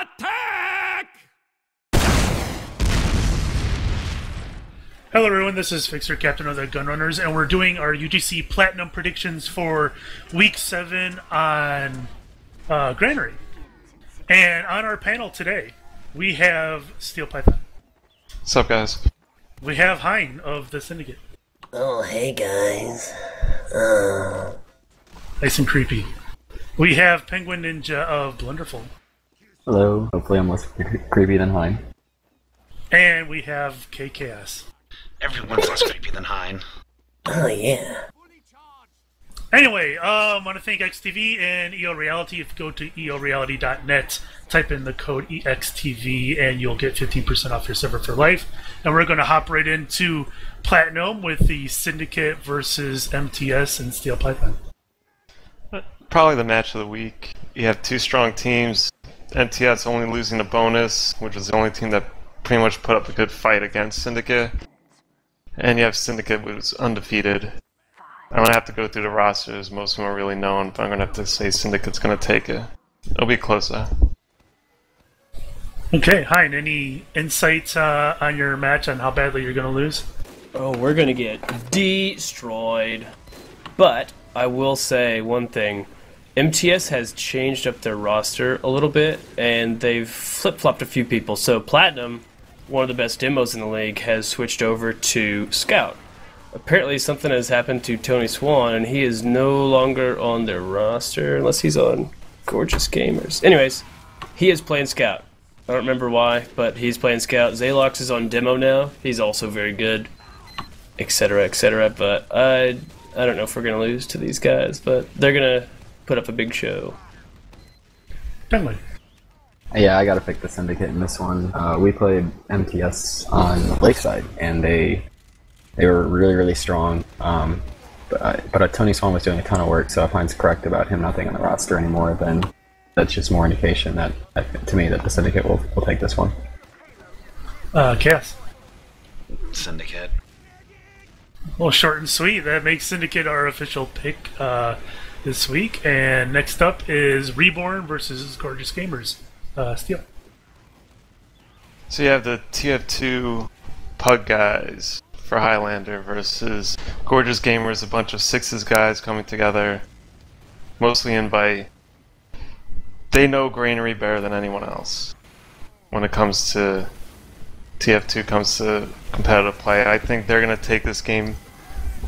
Attack! Hello everyone, this is Fixer, Captain of the gunRunners, and we're doing our UGC Platinum predictions for Week 7 on Granary. And on our panel today, we have Steel Python. What's up, guys? We have Hein of the Syndicate. Oh, hey guys. Nice and creepy. We have Penguin Ninja of Blunderful. Hello. Hopefully I'm less creepy than Hein. And we have KKS. Everyone's less creepy than Hein. Oh, yeah. Anyway, I want to thank XTV and EO Reality. If you go to eoreality.net, type in the code EXTV, and you'll get 15% off your server for life. And we're going to hop right into Platinum with the Syndicate versus MTS and Steel Python. Probably the match of the week. You have two strong teams. MTS only losing a bonus, which was the only team that pretty much put up a good fight against Syndicate. And you have Syndicate, who's undefeated. I'm going to have to go through the rosters. Most of them are really known, but I'm going to have to say Syndicate's going to take it. It'll be close, though. Okay, Hein, any insights on your match on how badly you're going to lose? Oh, we're going to get destroyed. But I will say one thing. MTS has changed up their roster a little bit, and they've flip-flopped a few people. So Platinum, one of the best demos in the league, has switched over to Scout. Apparently something has happened to Tony Swan, and he is no longer on their roster, unless he's on Gorgeous Gamers. Anyways, he is playing Scout. I don't remember why, but he's playing Scout. Zalox is on demo now. He's also very good, etc., etc. But I don't know if we're going to lose to these guys, but they're going to put up a big show. Penguin. Yeah, I gotta pick the Syndicate in this one. We played MTS on Lakeside, and they were really, really strong. But Tony Swan was doing a ton of work, so if Hein's correct about him not being on the roster anymore, then that's just more indication that, to me, that the Syndicate will take this one. Chaos. Syndicate. Well, short and sweet. That makes Syndicate our official pick this week. And next up is Reborn versus Gorgeous Gamers. Steel. So you have the TF2 Pug guys for Highlander versus Gorgeous Gamers, a bunch of Sixes guys coming together, mostly in by... They know Granary better than anyone else when it comes to TF2, comes to competitive play. I think they're going to take this game,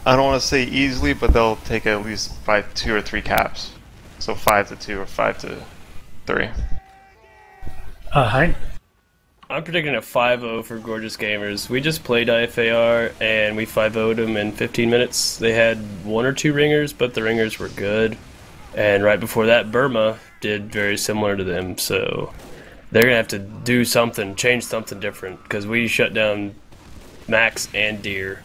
I don't want to say easily, but they'll take at least by 2 or 3 caps. So 5-2 or 5-3. Hein? I'm predicting a 5-0 for Gorgeous Gamers. We just played IFAR, and we 5-0'd them in 15 minutes. They had 1 or 2 ringers, but the ringers were good. And right before that, Burma did very similar to them, so they're going to have to do something, change something different, because we shut down Max and Deer.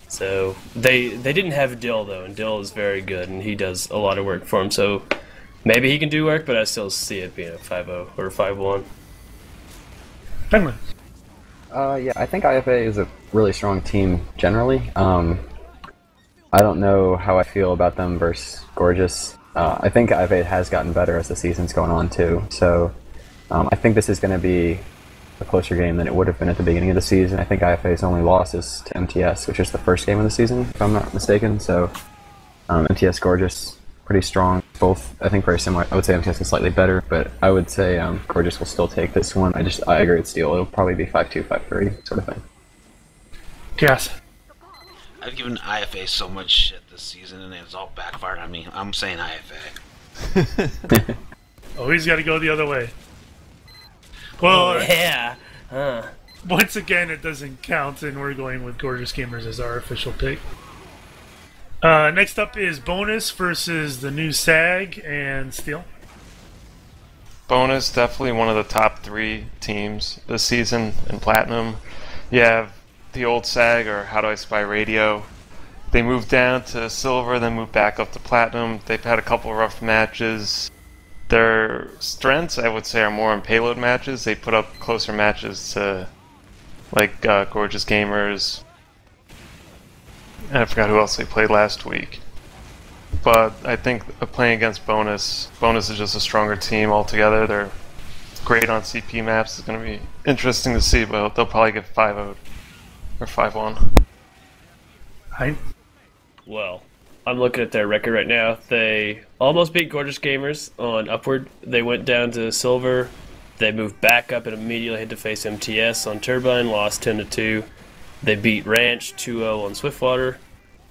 So they didn't have Dill, though, and Dill is very good, and he does a lot of work for him. So maybe he can do work, but I still see it being a 5-0 or 5-1. Penguin. Yeah, I think IFA is a really strong team generally. I don't know how I feel about them versus Gorgeous. I think IFA has gotten better as the season's going on too. So I think this is going to be a closer game than it would have been at the beginning of the season. I think IFA's only loss is to MTS, which is the first game of the season, if I'm not mistaken. So MTS Gorgeous, pretty strong. Both, I think, very similar. I would say MTS is slightly better, but I would say Gorgeous will still take this one. I agree with Steel. It'll probably be 5-2, 5-3 sort of thing. Chaos. I've given IFA so much shit this season, and it's all backfired on me. I'm saying IFA. Oh, he's got to go the other way. Well, Yeah. once again, it doesn't count, and we're going with Gorgeous Gamers as our official pick. Next up is Bonus versus the new SAG and Steel. Bonus, definitely one of the top 3 teams this season in Platinum. You have the old SAG, or How Do I Spy Radio. They moved down to Silver, then moved back up to Platinum. They've had a couple rough matches. Their strengths, I would say, are more in payload matches. They put up closer matches to, like, Gorgeous Gamers. And I forgot who else they played last week. But I think playing against Bonus is just a stronger team altogether. great on CP maps is going to be interesting to see, but they'll probably get 5-0 or 5-1. Hi. Well, I'm looking at their record right now. They almost beat Gorgeous Gamers on Upward. They went down to Silver. They moved back up and immediately had to face MTS on Turbine, lost 10-2. They beat Ranch 2-0 on Swiftwater,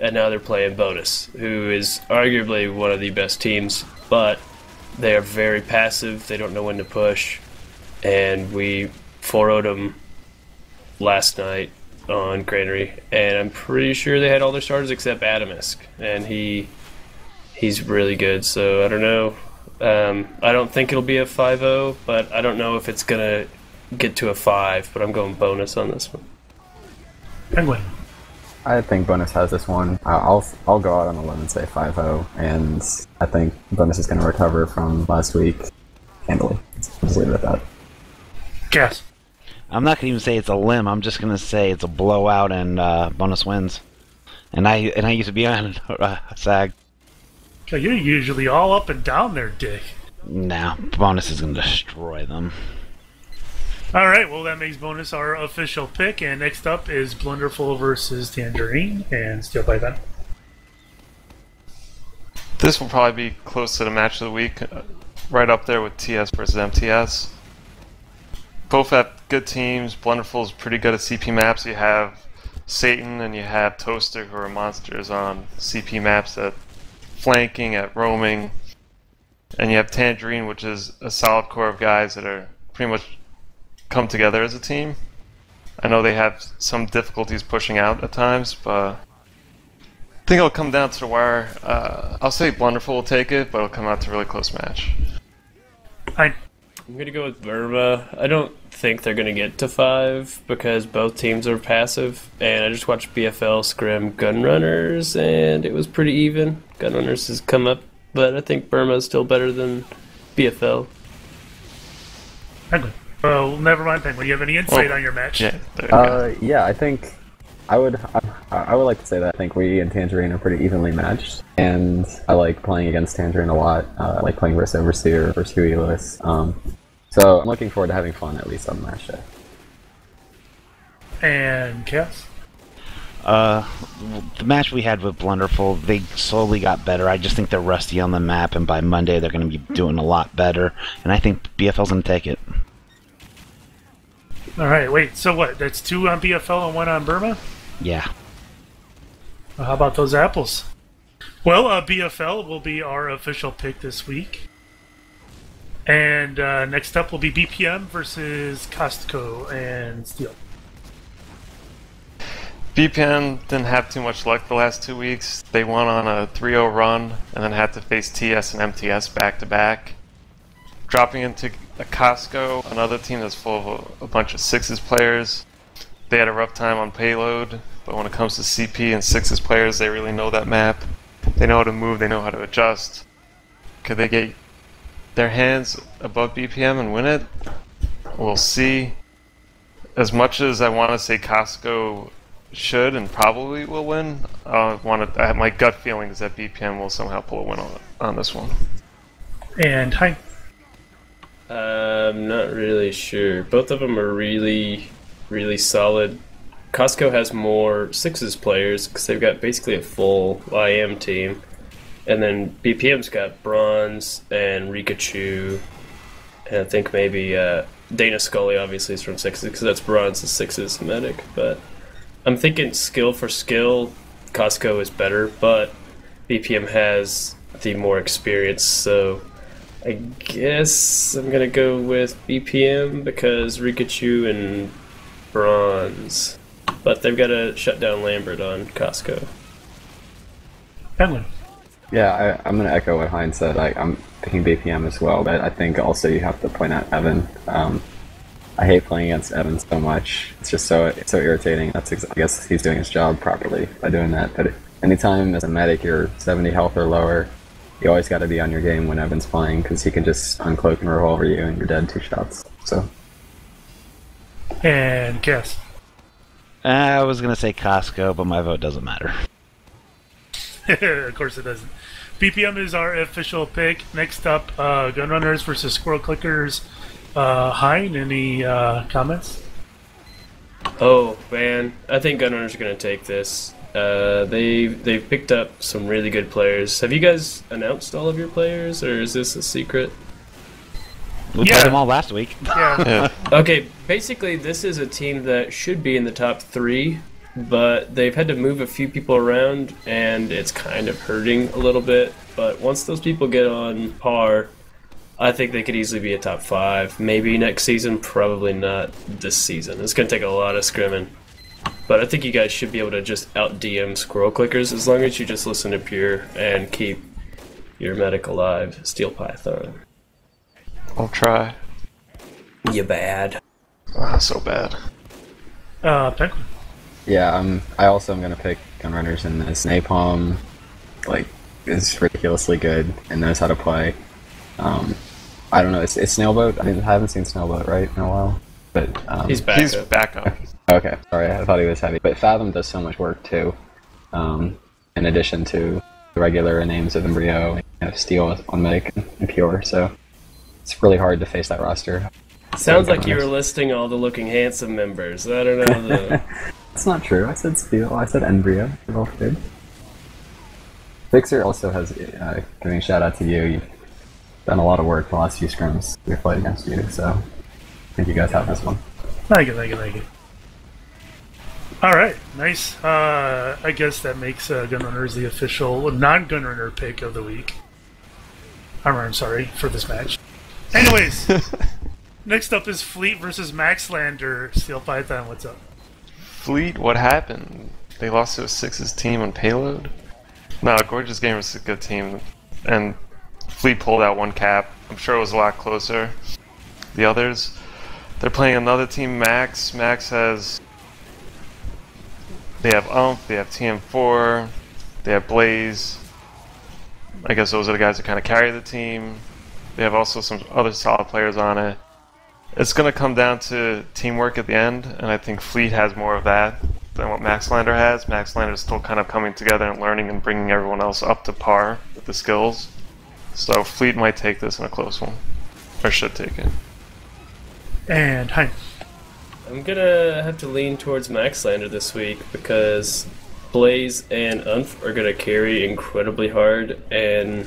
and now they're playing Bonus, who is arguably one of the best teams, but they are very passive. They don't know when to push, and we 4-0'd them last night on Granary, and I'm pretty sure they had all their starters except Adamisk, and he's really good, so I don't know. I don't think it'll be a 5-0, but I don't know if it's going to get to a 5, but I'm going Bonus on this one. Penguin. I think Bonus has this one. I'll go out on a limb and say 5-0, and I think Bonus is going to recover from last week handily. Just leave it at that. Guess. I'm not going to even say it's a limb. I'm just going to say it's a blowout and Bonus wins. And I used to be on SAG. God, you're usually all up and down there, Dick. Nah, Bonus is going to destroy them. All right, well, that makes Bonus our official pick. And next up is Blunderful versus Tangerine and Steel by Then. This will probably be close to the match of the week, right up there with TS versus MTS. Both have good teams. Blunderful is pretty good at CP maps. You have Satan and you have Toaster, who are monsters on CP maps at flanking, at roaming. And you have Tangerine, which is a solid core of guys that are pretty much come together as a team. I know they have some difficulties pushing out at times, but I think it'll come down to the wire. I'll say Blunderful will take it, but it'll come out to a really close match. I'm going to go with Burma. I don't think they're going to get to 5 because both teams are passive, and I just watched BFL scrim gunRunners, and it was pretty even. gunRunners has come up, but I think Burma is still better than BFL. Penguin. Well, never mind, Penguin. Do you have any insight on your match? Yeah, there you go. Yeah, I think I would like to say that I think we and Tangerine are pretty evenly matched, and I like playing against Tangerine a lot. I like playing versus Overseer, versus Huey Lewis. So I'm looking forward to having fun at least on the match day. And Chaos? The match we had with Blunderful, they slowly got better. I just think they're rusty on the map, and by Monday they're going to be doing a lot better, and I think BFL's going to take it. All right, wait, so what? That's 2 on BFL and 1 on Burma? Yeah. Well, how about those apples? Well, BFL will be our official pick this week. And next up will be BPM versus Costco and Steel. BPM didn't have too much luck the last 2 weeks. They won on a 3-0 run and then had to face TS and MTS back-to-back. Dropping into a Costco, another team that's full of a bunch of Sixes players. They had a rough time on payload, but when it comes to CP and Sixes players, they really know that map. They know how to move, they know how to adjust. Could they get their hands above BPM and win it? We'll see. As much as I want to say Costco should and probably will win, my gut feeling is that BPM will somehow pull a win on this one. And hi. I'm not really sure. Both of them are really, really solid. Costco has more Sixes players because they've got basically a full IM team. And then BPM's got Bronze and Rikachu. And I think maybe Dana Scully obviously is from Sixes because that's Bronze's Sixes medic. But I'm thinking skill for skill, Costco is better, but BPM has the more experience, so I guess I'm gonna go with BPM because Rikachu and Bronze. But they've got to shut down Lambert on Costco. Penguin. Yeah, I'm going to echo what Heinz said. I'm picking BPM as well, but I think also you have to point out Evan. I hate playing against Evan so much. It's just so irritating. I guess he's doing his job properly by doing that. But anytime as a medic you're 70 health or lower, you always got to be on your game when Evan's playing because he can just uncloak and revolver you and you're dead 2 shots. So. And Cass. I was going to say Costco, but my vote doesn't matter. Of course it doesn't. BPM is our official pick. Next up, gunRunners versus Squirrel Clickers. Hein, any comments? Oh man, I think gunRunners are gonna take this. They've picked up some really good players. Have you guys announced all of your players, or is this a secret? We played them all last week. Yeah. Okay, basically this is a team that should be in the top 3, but they've had to move a few people around, and it's kind of hurting a little bit. But once those people get on par, I think they could easily be a top 5. Maybe next season, probably not this season. It's going to take a lot of scrimming. But I think you guys should be able to just out-DM Squirrel Clickers as long as you just listen to Pure and keep your medic alive. Steel Python. I'll try. You bad. So bad. Penguin. Yeah, I also am gonna pick gunRunners in this. Napalm, is ridiculously good and knows how to play. I don't know. It's Snailboat. I haven't seen Snailboat right in a while, but He's back up. Okay, sorry, I thought he was heavy. But Fathom does so much work too. In addition to the regular names of Embryo, Steel on Medic and Pure, so it's really hard to face that roster. Sounds like you were listing all the looking handsome members. I don't know. That's not true. I said Steel. I said Embryo. They're both good. Fixer also has giving a shout out to you. You've done a lot of work the last few scrims we've played against you, so I think you guys have this one. Thank you. Alright, nice. I guess that makes gunRunners the official non-gunrunner pick of the week. I'm sorry, for this match. Anyways, next up is Fleet versus Maxlander. Steel Python, what's up? Fleet, what happened? They lost to a Sixes team on payload? No, Gorgeous Gamers is a good team, and Fleet pulled out one cap. I'm sure it was a lot closer. The others, they're playing another team, Max. Max has... They have they have TM4, they have Blaze. I guess those are the guys that kind of carry the team. They have also some other solid players on it. It's going to come down to teamwork at the end, and I think Fleet has more of that than what Maxlander has. Maxlander is still kind of coming together and learning and bringing everyone else up to par with the skills. So Fleet might take this in a close one, or should take it. And Hein. I'm gonna have to lean towards Maxlander this week because Blaze and Unf are gonna carry incredibly hard, and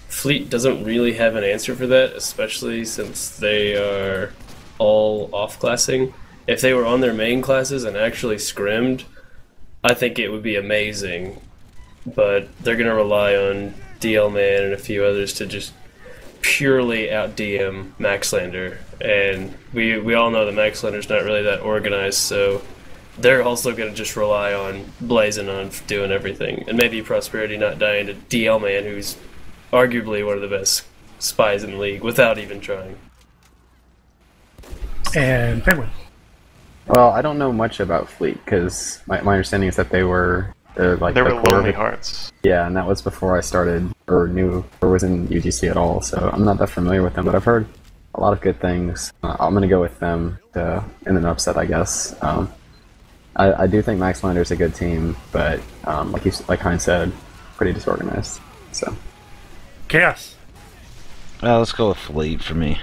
Fleet doesn't really have an answer for that, especially since they are all off-classing. If they were on their main classes and actually scrimmed, I think it would be amazing. But they're going to rely on DL-Man and a few others to just purely out-DM Maxlander. And we all know that Maxlander's not really that organized, so they're also going to just rely on Blazing on doing everything. And maybe Prosperity not dying to DL-Man, who's arguably one of the best spies in the league, without even trying. And Penguin. Well, I don't know much about Fleet, because my understanding is that they were Lonely Hearts. Yeah, and that was before I started, or knew, or was in UGC at all, so I'm not that familiar with them, but I've heard a lot of good things. I'm going to go with them in an upset, I guess. I do think Maxlander's a good team, but like Heinz said, pretty disorganized. So Chaos. Let's go with Fleet for me.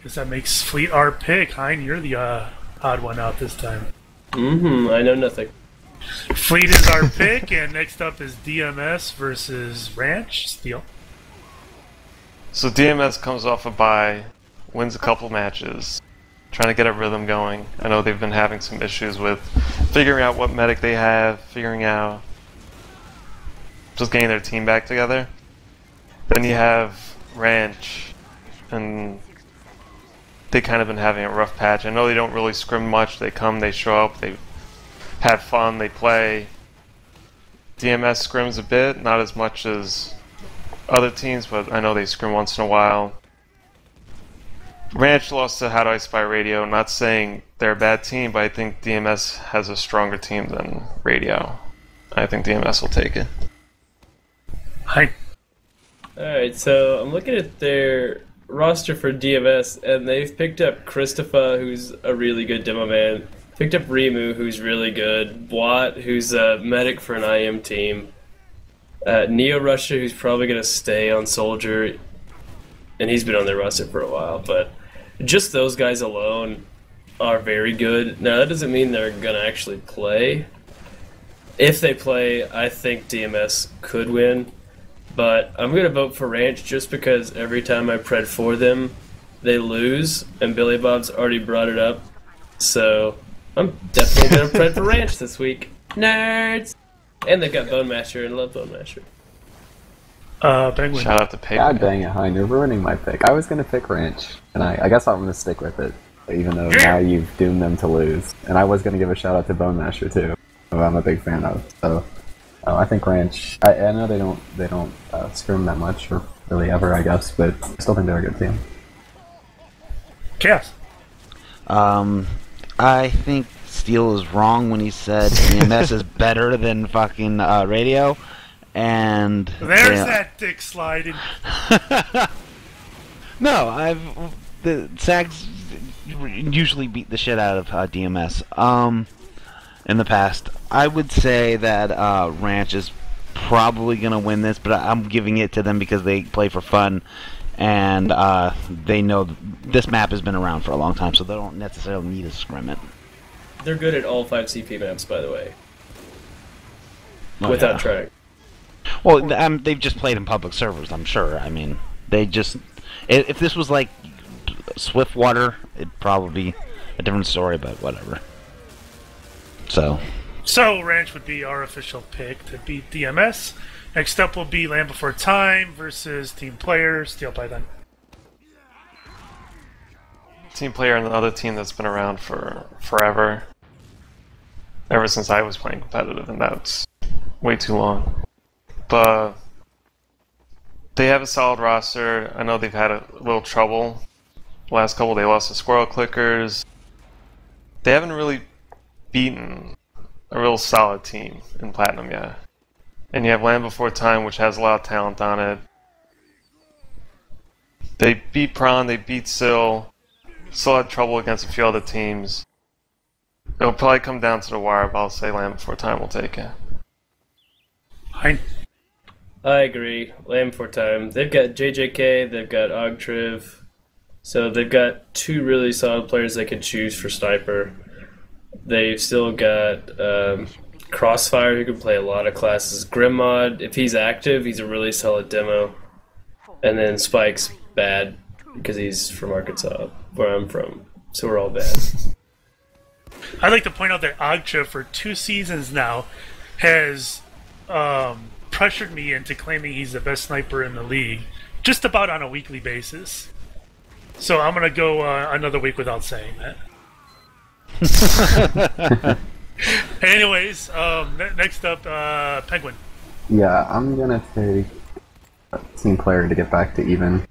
Guess that makes Fleet our pick. Hein, you're the odd one out this time. I know nothing. Fleet is our pick, and next up is DMS versus Ranch. Steel. So DMS comes off a bye, wins a couple matches, trying to get a rhythm going. I know they've been having some issues with figuring out what medic they have, figuring out just getting their team back together. Then you have Ranch, and they kind of been having a rough patch. I know they don't really scrim much. They come, they show up, they have fun, they play. DMS scrims a bit, not as much as other teams, but I know they scrim once in a while. Ranch lost to How Do I Spy Radio. Not saying they're a bad team, but I think DMS has a stronger team than Radio. I think DMS will take it. Hi. Alright, so I'm looking at their roster for DMS, and they've picked up Christopher, who's a really good demo man. Picked up Rimu, who's really good. Watt, who's a medic for an IM team. Neo Russia, who's probably going to stay on Soldier. and he's been on their roster for a while. But just those guys alone are very good. Now, that doesn't mean they're going to actually play. If they play, I think DMS could win. But I'm going to vote for Ranch just because every time I pred for them, they lose. And Billy Bob's already brought it up. So I'm definitely going to pred for Ranch this week. Nerds! And they've got Bone Masher, and I love Bone Masher. Penguin. Shout out to Penguin. God dang it, Hein, you're ruining my pick. I was going to pick Ranch, and I guess I'm going to stick with it, even though now you've doomed them to lose. And I was going to give a shout out to Bone Masher too, who I'm a big fan of. So I think Ranch. I know they don't scrim that much or really ever, I guess, but I still think they're a good team. Chaos. I think Steele is wrong when he said EMS is better than fucking radio. And there's that dick sliding. No, the Sags usually beat the shit out of DMS. In the past, I would say that Ranch is probably gonna win this, but I'm giving it to them because they play for fun, and they know this map has been around for a long time, so they don't necessarily need to scrim it. They're good at all 5 CP maps, by the way. Without trying. Well, they've just played in public servers, I'm sure. I mean, they just... If this was like Swiftwater, it'd probably be a different story, but whatever. So Ranch would be our official pick to beat DMS. Next up will be Land Before Time versus Team Player, Steel Python. Team Player and another team that's been around for forever. Ever since I was playing competitive, and that's way too long. But they have a solid roster. I know they've had a little trouble. The last couple, they lost to Squirrel Clickers. They haven't really beaten a real solid team in Platinum yet. And you have Land Before Time, which has a lot of talent on it. They beat Prawn, they beat Sill. Still had trouble against a few other teams. It'll probably come down to the wire, but I'll say Land Before Time will take it. Hein. I agree. Land Before Time. They've got JJK, they've got Ogtriv. So they've got 2 really solid players they can choose for Sniper. They've still got Crossfire, who can play a lot of classes. Grimmod, if he's active, he's a really solid demo. And then Spike's bad, because he's from Arkansas, where I'm from. So we're all bad. I'd like to point out that Ogtra, for 2 seasons now, has pressured me into claiming he's the best sniper in the league, just about on a weekly basis. So I'm going to go another week without saying that. Anyways, next up, Penguin. Yeah, I'm gonna take Team Player to get back to even.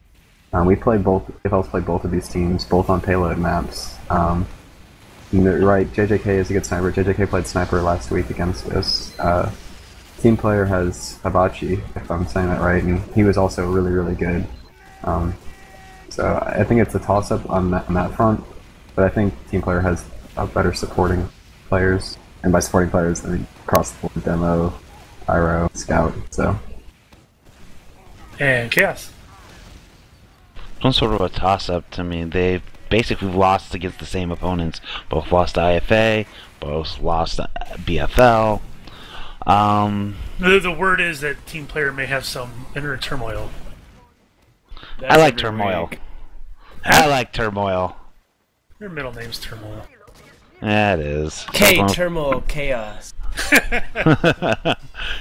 We played both. AFL's played both of these teams, both on payload maps. Right, JJK is a good sniper. JJK played sniper last week against us. Team Player has Hibachi, if I'm saying that right, and he was also really, really good. So I think it's a toss-up on that front, but I think Team Player has better supporting players, and by supporting players, I mean across the board, Demo, Pyro, Scout, so. And Chaos. Some sort of a toss-up to me. They've basically lost against the same opponents. Both lost to IFA, both lost to BFL. The word is that Team Player may have some inner turmoil. I like turmoil. I like turmoil. Your middle name's Turmoil. Yeah, it is. Turmoil, Chaos.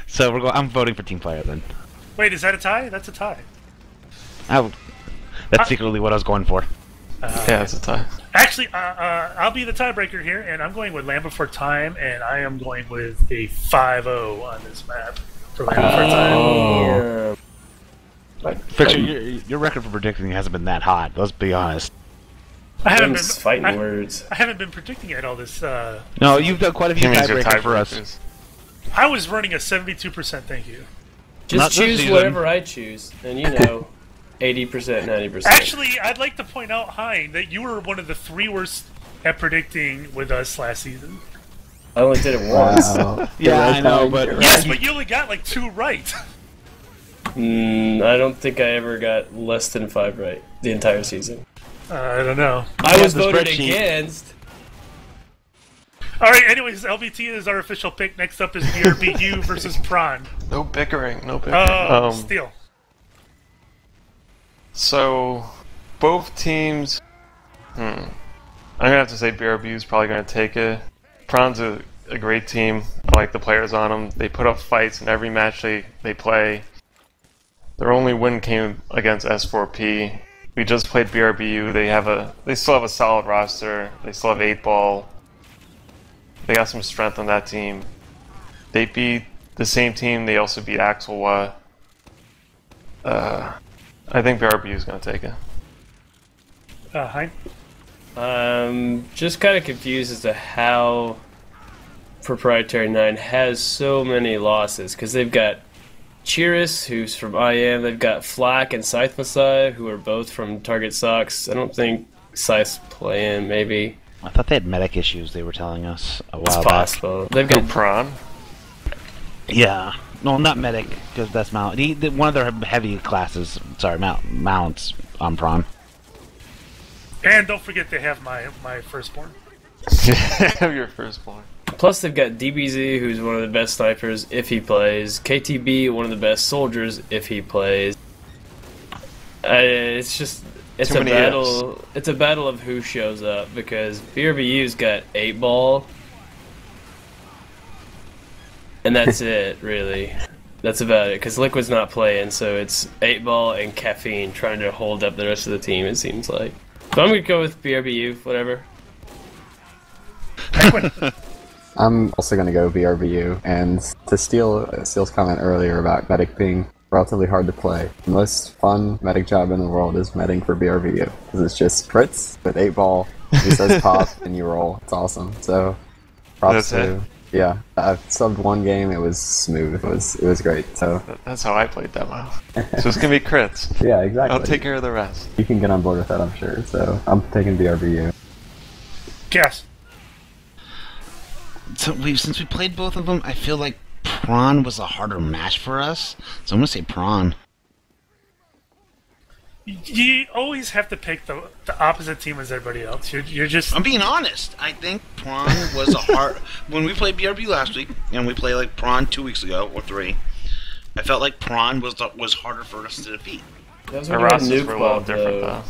So I'm voting for Team Player then. Wait, is that a tie? That's a tie. That's secretly what I was going for. Yeah, it's a tie. Actually, I'll be the tiebreaker here, and I'm going with Land Before Time, and I am going with a 5-0 on this map for Land Before Time. Fixer, your record for predicting hasn't been that hot. Let's be honest. I haven't been fighting words. I haven't been predicting it all this. No, you've done quite a few tiebreakers for us. I was running a 72%. Thank you. Just choose whatever I choose, and 80%, 90%. Actually, I'd like to point out, Hein, that you were one of the 3 worst at predicting with us last season. I only did it once. Yeah, I know, but yes, but you only got like 2 right. I don't think I ever got less than 5 right the entire season. I don't know. I was the voted spreadsheet. against. All right. Anyways, LBT is our official pick. Next up is BRBU versus Prawn. No bickering, no bickering. Steel. So, both teams. I'm gonna have to say BRB is probably gonna take it. Prawn's a great team. I like the players on them. They put up fights in every match they play. Their only win came against S4P. We just played BRBU. They still have a solid roster. They still have 8-ball. They got some strength on that team. They beat the same team. They also beat Axelwa. I think BRBU is going to take it. Hein? Just kind of confused as to how Proprietary 9 has so many losses, because they've got Chiris, who's from IM, they've got Flack and Scythe Messiah, who are both from Target Sox. I don't think Scythe's playing, maybe. I thought they had medic issues. They were telling us a while It's back. possible. They've got Prawn? Yeah, no, not medic because that's mount. One of their heavy classes. Sorry, mounts on prawn. And don't forget they have my firstborn. Have your firstborn. Plus, they've got DBZ, who's one of the best snipers if he plays. KTB, one of the best soldiers if he plays. It's Too a many battle. ifs. It's a battle of who shows up, because BRBU's got 8-ball, and that's it, really. That's about it. Because Liquid's not playing, so it's 8-ball and Caffeine trying to hold up the rest of the team. It seems like. So I'm gonna go with BRBU. Whatever. I'm also going to go BRBU, and to Steel's comment earlier about medic being relatively hard to play, the most fun medic job in the world is medding for BRBU, because it's just crits with 8-ball, he says pop, and you roll. It's awesome. So, props That's to... it? Yeah, I've subbed one game, it was smooth, it was great, so... That's how I played that WoW. So it's going to be crits. Yeah, exactly. I'll take care of the rest. You can get on board with that, I'm sure, so I'm taking BRBU. Cass. So since we played both of them, I feel like prawn was a harder match for us. So I'm gonna say prawn. You always have to pick the opposite team as everybody else. You're just... I'm being honest. I think prawn was a hard. When we played BRB last week, and we played like prawn 2 weeks ago or 3, I felt like prawn was harder for us to defeat. That's The rosters were a little different, though.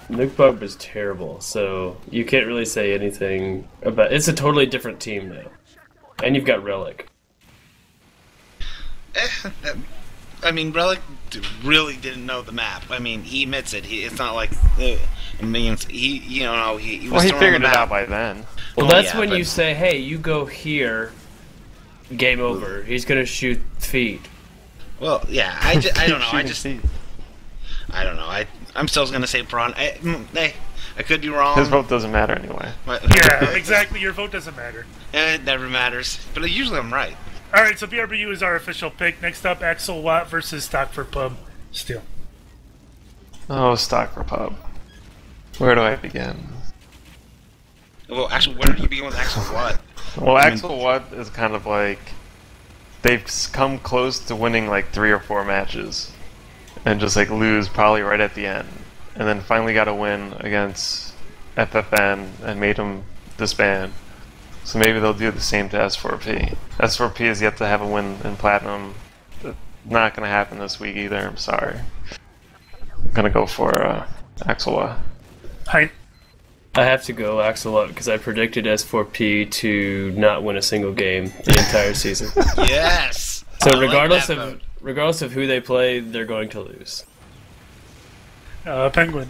Nukebug was terrible, so you can't really say anything about. It's a totally different team now, and you've got Relic. I mean, Relic really didn't know the map. I mean, he admits it. It's not like it means he was. Well, he throwing figured the it map. out by then. Well, Oh, that's yeah, when but- you say, "Hey, you go here." Game over. He's gonna shoot feet. Well, yeah. I don't know. I Shooting just. feet. I don't know. I'm still gonna say prawn. I could be wrong. His vote doesn't matter anyway. But, Yeah, exactly. Your vote doesn't matter. It never matters. But usually I'm right. All right, so BRBU is our official pick. Next up, Axel Watt versus Stock for Pub. Steel. Oh, Stock for Pub. Where do I begin? Well, actually, where did you begin with Axel Watt? Well, I mean- Axel Watt is kind of like... They've come close to winning like 3 or 4 matches. And just like lose probably right at the end. And then finally got a win against FFN and made them disband. So maybe they'll do the same to S4P. S4P has yet to have a win in Platinum. Not going to happen this week either, I'm sorry. I'm going to go for Axelwa. Hein. I have to go Axel because I predicted S4P to not win a single game the entire season. Yes. I So like regardless that of vote. regardless of who they play, they're going to lose. Penguin.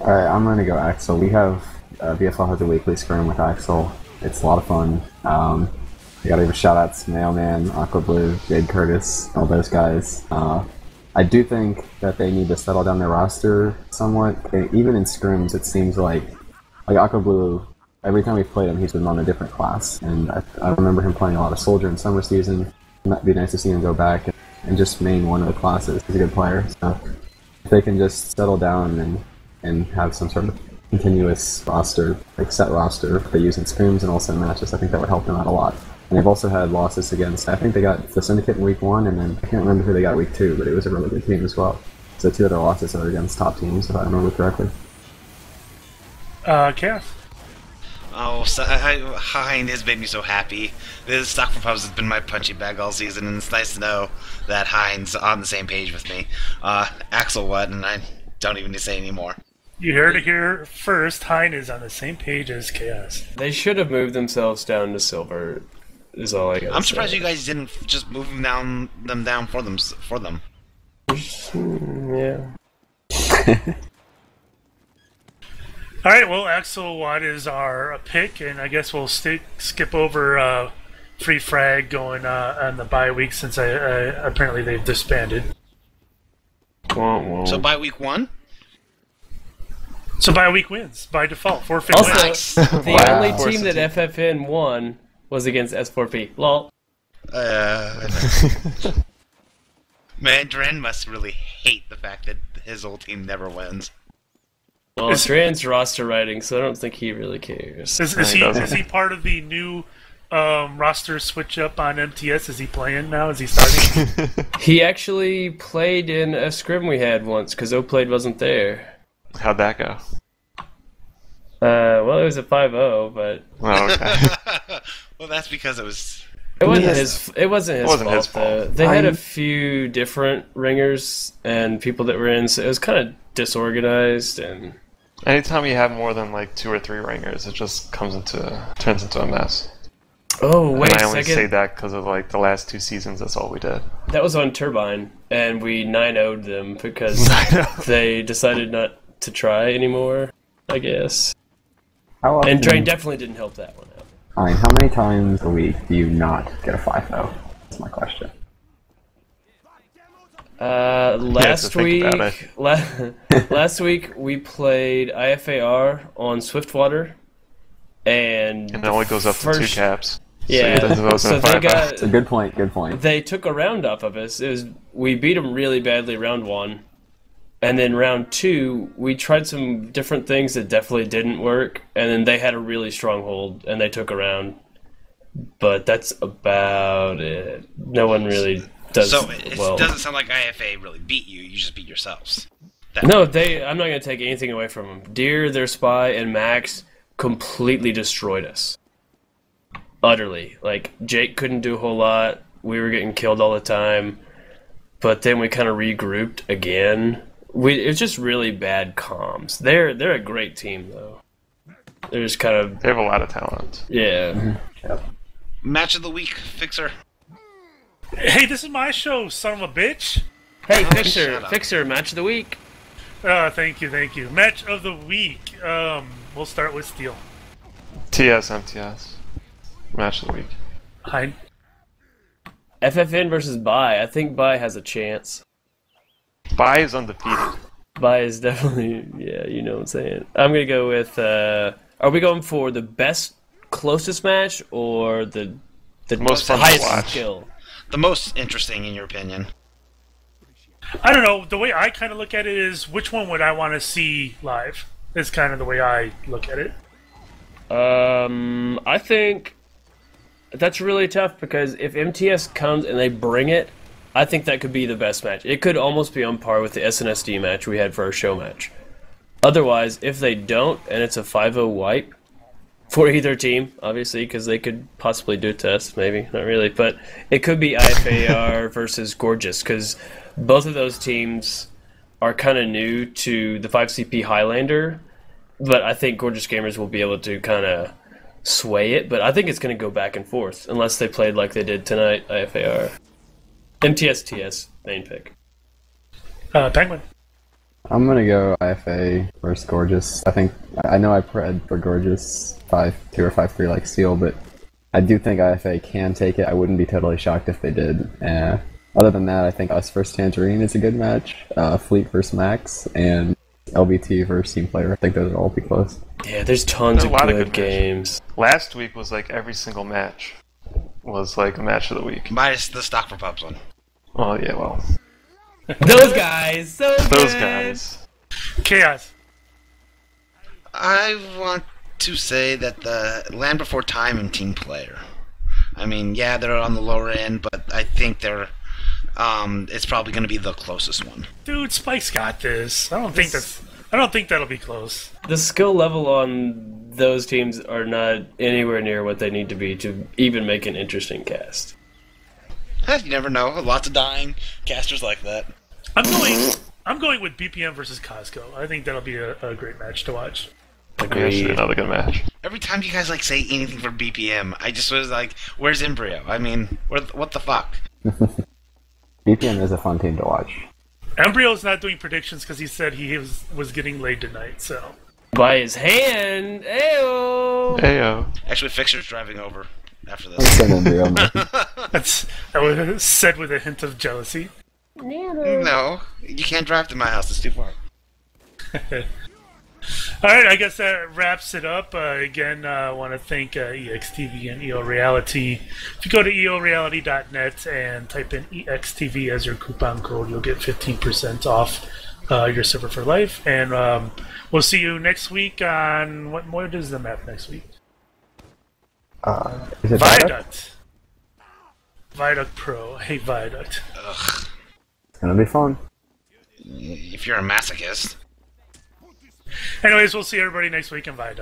Alright, I'm gonna go Axel. We have, BFL has a weekly scrim with Axel. It's a lot of fun. I gotta give a shout out to Mailman, Aqua Blue, Jade Curtis, all those guys. I do think that they need to settle down their roster somewhat. Even in scrims, it seems like Aqua Blue, every time we've played him, he's been on a different class. And I remember him playing a lot of Soldier in summer season. It'd be nice to see him go back and just main one of the classes. He's a good player. So if they can just settle down and have some sort of continuous roster, like set roster they use in scrims and also in matches, I think that would help them out a lot. And they've also had losses against, I think they got the Syndicate in week 1, and then I can't remember who they got week 2, but it was a really good team as well. So 2 of their losses are against top teams, if I remember correctly. Chaos. Oh, Hind has made me so happy. This Stock for Pubs has been my punching bag all season, and it's nice to know that Hind's on the same page with me. Axel, what? And I don't even need to say anymore. You heard it here first. Hind is on the same page as Chaos. They should have moved themselves down to silver. Is all I got. I'm surprised you guys didn't just move them down for them. Yeah. All right, well, Axel Watt is our pick, and I guess we'll skip over Free Frag going on the bye week since apparently they've disbanded. So by week 1? So bye week wins by default. Forfeit Also, wins. the only team that FFN won was against S4P. Lol. Man, Dren must really hate the fact that his old team never wins. Well, Dran's roster writing, so I don't think he really cares. Is he part of the new roster switch up on MTS? Is he playing now? Is he starting? He actually played in a scrim we had once, because O-Played wasn't there. How'd that go? Well, it was a 5-0, but... Oh, okay. Well, that's because it was... It wasn't his fault, though. They had a few different ringers and people that were in, so it was kind of disorganized and... Anytime you have more than like 2 or 3 ringers, it just turns into a mess. Oh, wait and a I only second. say that because of like the last 2 seasons. That's all we did. That was on Turbine, and we 9-0'd them because they decided not to try anymore, I guess. How often, And Drain definitely didn't help that one out. Alright, how many times a week do you not get a 5-0? That's my question. Last think about week, last week we played IFAR on Swiftwater, and And it only goes up to 2 caps. Yeah, so they got. It's a good point, good point. They took a round off of us. We beat them really badly round 1, and then round 2 we tried some different things that definitely didn't work, and then they had a really strong hold and they took a round. But that's about it. No one really does So it well. doesn't sound like IFA really beat you. You just beat yourselves. No, I'm not going to take anything away from them. Deer, their spy, and Max completely destroyed us. Utterly. Like, Jake couldn't do a whole lot. We were getting killed all the time. But then we kind of regrouped again. It was just really bad comms. They're a great team, though. They're just kind of... They have a lot of talent. Yeah. Mm-hmm. Yep. Match of the week, Fixer. Hey, this is my show, son of a bitch. Hey, shut Fixer, up. Fixer, match of the week. Thank you. Match of the week. We'll start with Steel. TS, MTS. Match of the week. Hind. FFN versus Bai. I think Bai has a chance. Bai is undefeated. Bai is definitely... Yeah, you know what I'm saying. I'm going to go with... are we going for the best, closest match, or the Most fun to highest watch. skill? The most interesting, in your opinion. I don't know. The way I kind of look at it is, which one would I want to see live? Is kind of the way I look at it. I think that's really tough because if MTS comes and they bring it, I think that could be the best match. It could almost be on par with the SNSD match we had for our show match. Otherwise, if they don't and it's a 5-0 wipe for either team, obviously, because they could possibly do it to us, maybe, not really, but it could be IFAR versus Gorgeous because both of those teams are kind of new to the 5CP Highlander. But I think Gorgeous Gamers will be able to kind of sway it. But I think it's going to go back and forth unless they played like they did tonight, IFAR. MTS-TS, main pick. Penguin. I'm gonna go IFA versus Gorgeous. I know I pred for Gorgeous 5-2 or 5-3 like Steel, but I do think IFA can take it. I wouldn't be totally shocked if they did. Other than that, I think us versus Tangerine is a good match. Fleet versus Max, and LBT versus Team Player. I think those will all be close. Yeah, there's tons There's of a lot of good good games. Last week was like every single match was like a match of the week. Minus the Stock for Pubs one. Oh yeah, well, Those guys! So those good. guys. Chaos. I want to say that the Land Before Time and Team Player. I mean, yeah, they're on the lower end, but I think they're. It's probably going to be the closest one. Dude, Spike's got this. I don't think that'll be close. The skill level on those teams are not anywhere near what they need to be to even make an interesting cast. You never know. Lots of dying casters like that. I'm going with BPM versus Costco. I think that'll be a great match to watch. Agreed. Another good match. Every time you guys say anything for BPM, I just was like, "Where's Embryo?" I mean, what the fuck? BPM is a fun team to watch. Embryo's not doing predictions because he said he was getting laid tonight. So By his hand, ayo. Ayo. Actually, Fixer's driving over after I'm this. sending Embryo, man. that was said with a hint of jealousy. No, you can't drive to my house. It's too far. All right, I guess that wraps it up. Again, I want to thank EXTV and EO Reality. If you go to eoreality.net and type in EXTV as your coupon code, you'll get 15% off your server for life. And we'll see you next week on what is the map next week? Is it Viaduct. Viaduct Pro. Hey, Viaduct. Ugh. It's gonna be fun. If you're a masochist. Anyways, we'll see everybody next week in Viaduct.